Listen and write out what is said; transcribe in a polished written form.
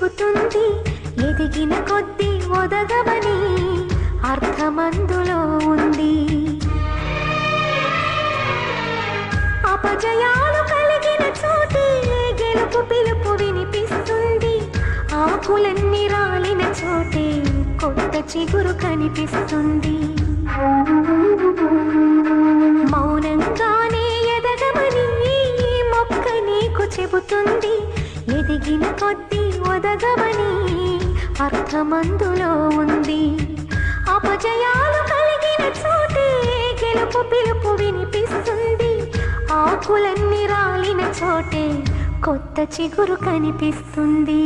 చెబుతుంది, ఎదిగిన కొద్దీ ఒదగమని అర్థమందులో ఉంది. అపజయాలు కలిగిన చోటే గెలుపు పిలుపు వినిపిస్తుంది. ఆకులన్నీ రాలిన చోటే కొత్త చిగురు కనిపిస్తుంది. మౌనంగానే ఎదగమని మొక్క నీకు చెబుతుంది, ఎదిగిన కొద్దీ ఒదగమని అర్థమందులో ఉంది. అపజయాలు కలిగిన చోటే గెలుపు పిలుపు వినిపిస్తుంది. ఆకులన్నీ రాలిన చోటే కొత్త చిగురు కనిపిస్తుంది.